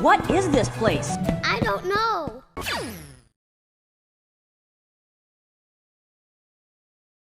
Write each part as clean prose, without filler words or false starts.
What is this place? I don't know.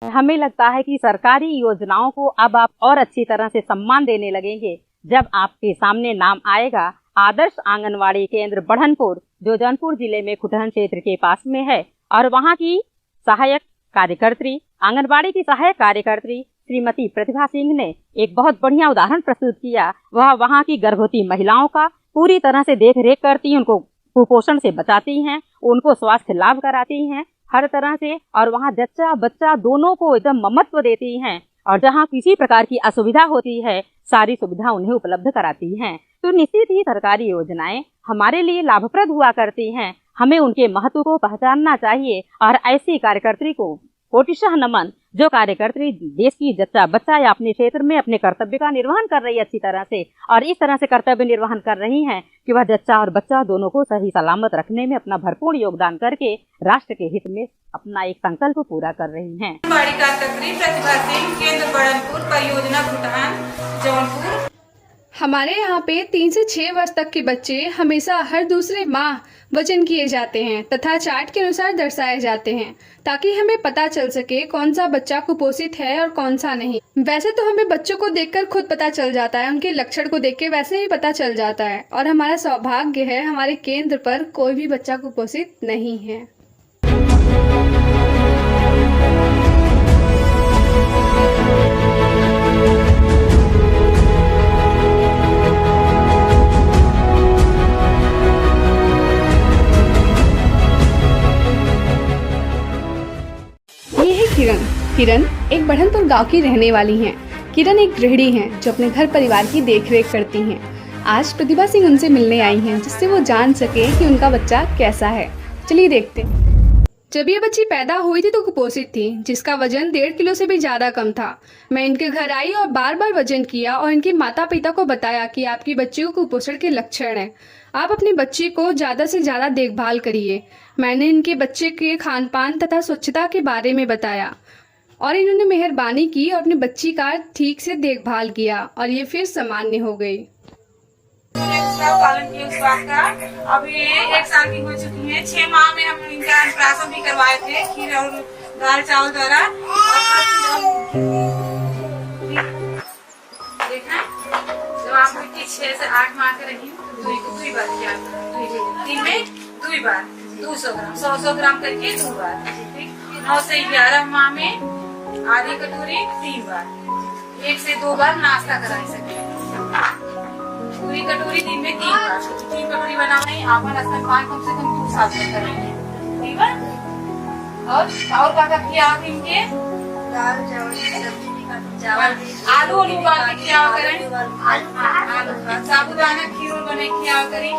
हमें लगता है कि सरकारी योजनाओं को अब आप और अच्छी तरह से सम्मान देने लगेंगे जब आपके सामने नाम आएगा आदर्श आंगनवाड़ी केंद्र बढ़नपुर, जो जौनपुर जिले में खुटहन क्षेत्र के पास में है। और वहां की सहायक कार्यकर्त्री, आंगनवाड़ी की सहायक कार्यकर्त्री श्रीमती प्रतिभा सिंह ने एक बहुत बढ़िया उदाहरण प्रस्तुत किया। वह वहां की गर्भवती महिलाओं का पूरी तरह से देख रेख करती हैं, उनको कुपोषण से बचाती हैं, उनको स्वास्थ्य लाभ कराती हैं हर तरह से, और वहाँ जच्चा बच्चा दोनों को एकदम ममत्व देती हैं, और जहाँ किसी प्रकार की असुविधा होती है सारी सुविधा उन्हें उपलब्ध कराती हैं। तो निश्चित ही सरकारी योजनाएं हमारे लिए लाभप्रद हुआ करती हैं। हमें उनके महत्व को पहचानना चाहिए और ऐसी कार्यकर्त्री को कोटिशः नमन जो कार्यकर्त्री देश की जच्चा बच्चा या अपने क्षेत्र में अपने कर्तव्य का निर्वहन कर रही है अच्छी तरह से, और इस तरह से कर्तव्य निर्वहन कर रही हैं कि वह जच्चा और बच्चा दोनों को सही सलामत रखने में अपना भरपूर योगदान करके राष्ट्र के हित में अपना एक संकल्प पूरा कर रही हैं। आंगनबाड़ी कार्यकर्त्री प्रतिभा सिंह, केंद्र बढ़नपुर, परियोजना खुटहन, जौनपुर। हमारे यहाँ पे 3 से 6 वर्ष तक के बच्चे हमेशा हर दूसरे माह वजन किए जाते हैं तथा चार्ट के अनुसार दर्शाए जाते हैं, ताकि हमें पता चल सके कौन सा बच्चा कुपोषित है और कौन सा नहीं। वैसे तो हमें बच्चों को देखकर खुद पता चल जाता है, उनके लक्षण को देख के वैसे ही पता चल जाता है, और हमारा सौभाग्य है हमारे केंद्र पर कोई भी बच्चा कुपोषित नहीं है। किरण एक बढ़नपुर गांव की रहने वाली हैं। किरण एक गृहिणी हैं जो अपने घर परिवार की देखरेख करती हैं। आज प्रतिभा सिंह उनसे मिलने आई हैं जिससे वो जान सके कि उनका बच्चा कैसा है। चलिए देखते हैं। जब ये बच्ची पैदा हुई थी तो कुपोषित थी, जिसका वजन 1.5 किलो से भी ज्यादा कम था। मैं इनके घर आई और बार बार वजन किया और इनके माता पिता को बताया कि आपकी बच्ची को कुपोषण के लक्षण हैं। आप अपनी बच्ची को ज्यादा से ज्यादा देखभाल करिए। मैंने इनके बच्चे के खान पान तथा स्वच्छता के बारे में बताया और इन्होंने मेहरबानी की और अपनी बच्ची का ठीक से देखभाल किया और ये फिर सामान्य हो गई। पालन किया उस बात का। अब ये 1 साल की हो चुकी है। 6 माह में हम इनका अल्ट्रासाउंड भी करवाए थे खीर और दाल चावल द्वारा। देखा जब आप 6 से 8 माह के रही दुई बार किया, दिन में 2 बार 200 ग्राम 100 ग्राम करके 2 बार। 9 से 11 माह में आधी कटोरी 3 बार, 1 से 2 बार नाश्ता करा सकते हैं। पूरी कटोरी दिन में 3 बार, 3 कटोरी बनाए। आपन स्तनपान कम से कम 2 साल तक करेंगे, ठीक है। और क्या किया आप इनके दाल चावल आलू उबाल के किया करें, साबुदाना खीर बने किया करें।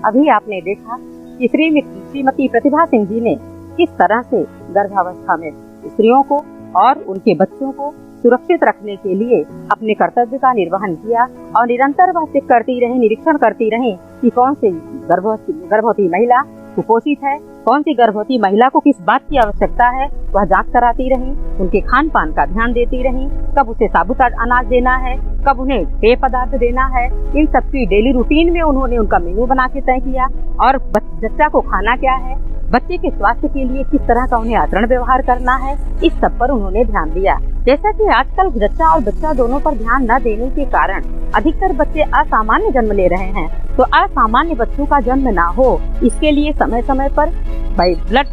अभी आपने देखा कि श्रीमती प्रतिभा सिंह जी ने किस तरह से गर्भावस्था में स्त्रियों को और उनके बच्चों को सुरक्षित रखने के लिए अपने कर्तव्य का निर्वहन किया, और निरंतर वह चेक करती रही, निरीक्षण करती रही कि कौन सी गर्भवती महिला कुपोषित है, कौन सी गर्भवती महिला को किस बात की आवश्यकता है, वह जांच कराती रही, उनके खान पान का ध्यान देती रही, कब उसे साबुत अनाज देना है, कब उन्हें पेय पदार्थ देना है। इन सब की डेली रूटीन में उन्होंने उनका मेन्यू बना के तय किया, और बच्चा को खाना क्या है, बच्चे के स्वास्थ्य के लिए किस तरह का उन्हें आचरण व्यवहार करना है, इस सब पर उन्होंने ध्यान दिया। जैसा कि आजकल जच्चा और बच्चा दोनों पर ध्यान न देने के कारण अधिकतर बच्चे असामान्य जन्म ले रहे हैं। तो असामान्य बच्चों का जन्म ना हो, इसके लिए समय समय पर blood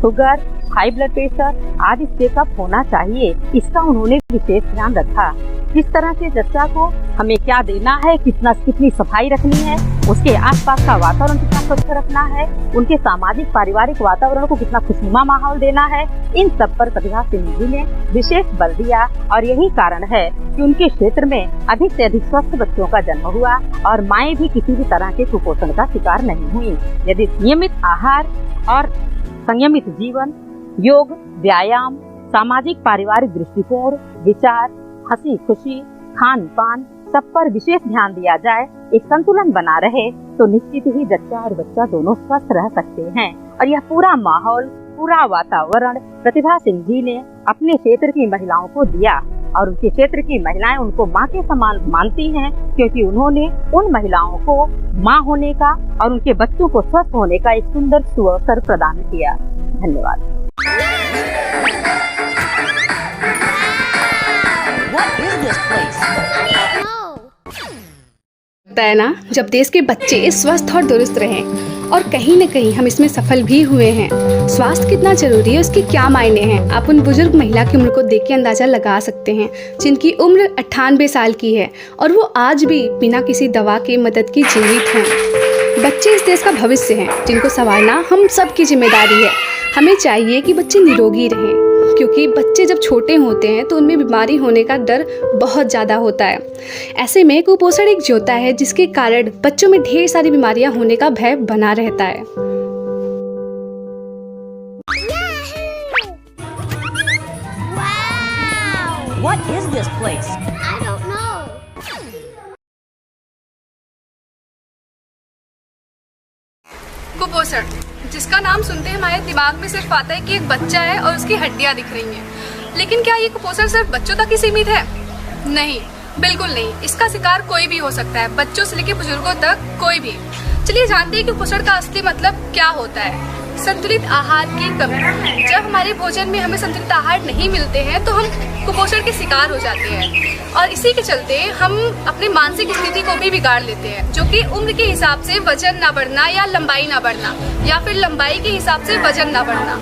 sugar, high blood pressure आदि चेकअप होना चाहिए। इसका उन्होंने विशेष ध्यान रखा। किस तरह से जच्चा को हमें क्या देना है, कितनी सफाई रखनी है, उसके आसपास का वातावरण कितना स्वच्छ रखना है, उनके सामाजिक पारिवारिक वातावरण को कितना खुशनुमा माहौल देना है, इन सब पर प्रतिभा सिंह जी ने विशेष बल दिया। और यही कारण है कि उनके क्षेत्र में अधिक से अधिक स्वस्थ बच्चों का जन्म हुआ और माएँ भी किसी भी तरह के कुपोषण का शिकार नहीं हुई। यदि नियमित आहार और संयमित जीवन, योग, व्यायाम, सामाजिक पारिवारिक दृष्टिकोण, विचार, हंसी खुशी, खान पान सब पर विशेष ध्यान दिया जाए, एक संतुलन बना रहे, तो निश्चित ही जच्चा और बच्चा दोनों स्वस्थ रह सकते हैं। और यह पूरा माहौल, पूरा वातावरण प्रतिभा सिंह जी ने अपने क्षेत्र की महिलाओं को दिया, और उनके क्षेत्र की महिलाएं उनको माँ के समान मानती हैं, क्योंकि उन्होंने उन महिलाओं को माँ होने का और उनके बच्चों को स्वस्थ होने का एक सुंदर सुअवसर प्रदान किया। धन्यवाद। लगता है ना, जब देश के बच्चे स्वस्थ और दुरुस्त रहें, और कहीं न कहीं हम इसमें सफल भी हुए हैं। स्वास्थ्य कितना जरूरी है, उसके क्या मायने हैं, आप उन बुजुर्ग महिला की उम्र को देख के अंदाज़ा लगा सकते हैं, जिनकी उम्र 98 साल की है और वो आज भी बिना किसी दवा के मदद की जीवित हैं। बच्चे इस देश का भविष्य हैं, जिनको संभालना हम सब की जिम्मेदारी है। हमें चाहिए कि बच्चे निरोगी रहें, क्योंकि बच्चे जब छोटे होते हैं तो उनमें बीमारी होने का डर बहुत ज़्यादा होता है। ऐसे में कुपोषण एक ज्योता है, जिसके कारण बच्चों में ढेर सारी बीमारियां होने का भय बना रहता है। What is this place? I don't know. कुपोषण, जिसका नाम सुनते ही हमारे दिमाग में सिर्फ आता है कि एक बच्चा है और उसकी हड्डियां दिख रही हैं। लेकिन क्या ये कुपोषण सिर्फ बच्चों तक ही सीमित है? नहीं, बिल्कुल नहीं। इसका शिकार कोई भी हो सकता है, बच्चों से लेकर बुजुर्गों तक कोई भी। चलिए जानते हैं कि कुपोषण का असली मतलब क्या होता है। संतुलित आहार की कमी। जब हमारे भोजन में हमें संतुलित आहार नहीं मिलते हैं तो हम कुपोषण के शिकार हो जाते हैं, और इसी के चलते हम अपनी मानसिक स्थिति को भी बिगाड़ लेते हैं, जो कि उम्र के हिसाब से वजन ना बढ़ना या लंबाई ना बढ़ना, या फिर लंबाई के हिसाब से वजन ना बढ़ना।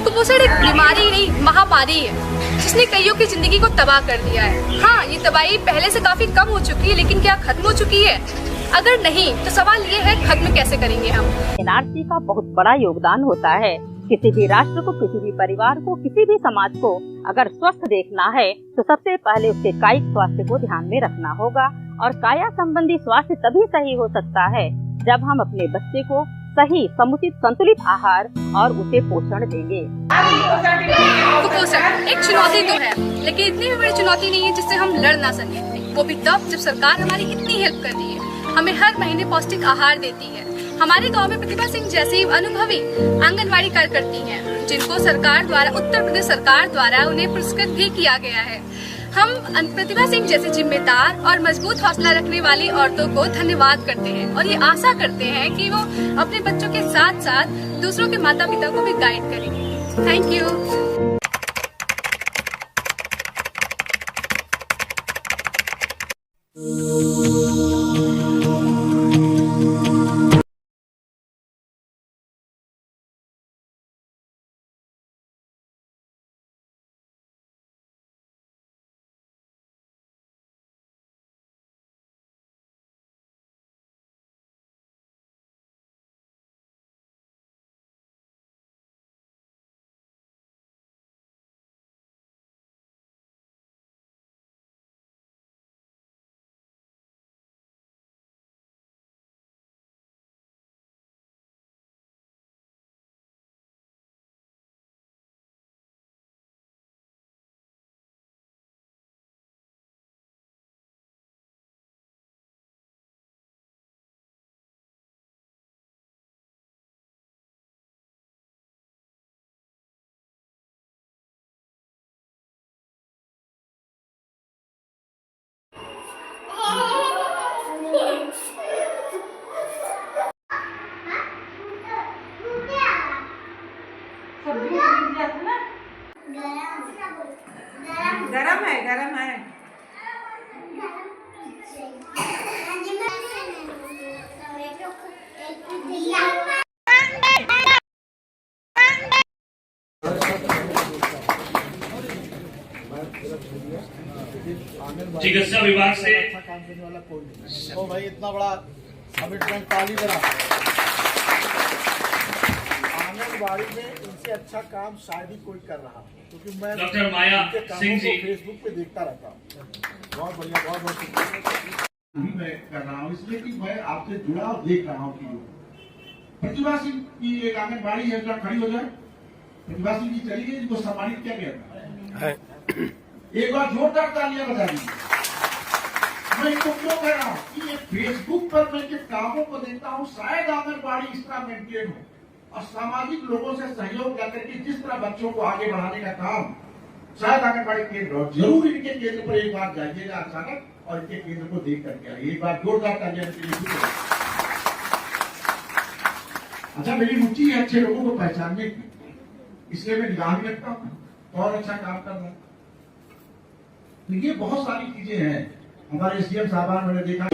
कुपोषण एक बीमारी नहीं, महामारी है, जिसने कईयों की जिंदगी को तबाह कर दिया है। हाँ, ये तबाही पहले से काफी कम हो चुकी है, लेकिन क्या खत्म हो चुकी है? अगर नहीं तो सवाल ये है, खत्म कैसे करेंगे हम? एनआरसी का बहुत बड़ा योगदान होता है। किसी भी राष्ट्र को, किसी भी परिवार को, किसी भी समाज को अगर स्वस्थ देखना है तो सबसे पहले उसके कायिक स्वास्थ्य को ध्यान में रखना होगा। और काया संबंधी स्वास्थ्य तभी सही हो सकता है जब हम अपने बच्चे को सही, समुचित, संतुलित आहार और उसे पोषण देंगे। कुपोषण एक चुनौती तो है, लेकिन इतनी भी बड़ी चुनौती नहीं है जिससे हम लड़ ना सकें। वो भी तब जब सरकार हमारी इतनी हेल्प कर रही है, हमें हर महीने पौष्टिक आहार देती है। हमारे गांव में प्रतिभा सिंह जैसी अनुभवी आंगनवाड़ी कार्यकर्ती हैं, जिनको सरकार द्वारा, उत्तर प्रदेश सरकार द्वारा उन्हें पुरस्कृत भी किया गया है। हम प्रतिभा सिंह जैसी जिम्मेदार और मजबूत हौसला रखने वाली औरतों को धन्यवाद करते हैं, और ये आशा करते हैं कि वो अपने बच्चों के साथ साथ दूसरों के माता पिता को भी गाइड करेंगे। Thank you. गरम है। चिकित्सा विभाग से ओ भाई इतना बड़ा कमिटमेंट ताली बना। आंगनबाड़ी में इनसे अच्छा काम शायद ही कोई कर रहा, क्योंकि मैं डॉक्टर माया सिंह जी फेसबुक पे देखता रहता हूँ। बहुत बढ़िया, बहुत बहुत शुक्रिया। मैं कर रहा हूँ इसलिए कि मैं आपसे जुड़ाव देख रहा हूँ कि प्रतिभा सिंह की एक आंगनबाड़ी है, जरा खड़ी हो जाए। प्रतिभा सिंह जी चली गई, जिनको सम्मानित किया गया था। एक बार जोरदार तालियां बजा दीजिए। मैं इनको क्यों कह रहा हूँ कि ये फेसबुक पर मैं जिन कामों को देखता हूँ, शायद आंगनबाड़ी इस तरह मेंटेन हो और सामाजिक लोगों से सहयोग लेकर के जिस तरह बच्चों को आगे बढ़ाने का काम शायद आंगनबाड़ी केंद्र, और जरूर इनके केंद्र पर एक बार जाइएगा अचानक और इनके केंद्र को देख करके आइए। एक बार जोरदार तालियां के लिए। अच्छा, मेरी रुचि है अच्छे लोगों को पहचानने की, इसलिए मैं निगाह भी रखता हूँ और अच्छा काम कर रहा हूँ। तो ये बहुत सारी चीजें हैं। हमारे सीएम साहबान मैंने देखा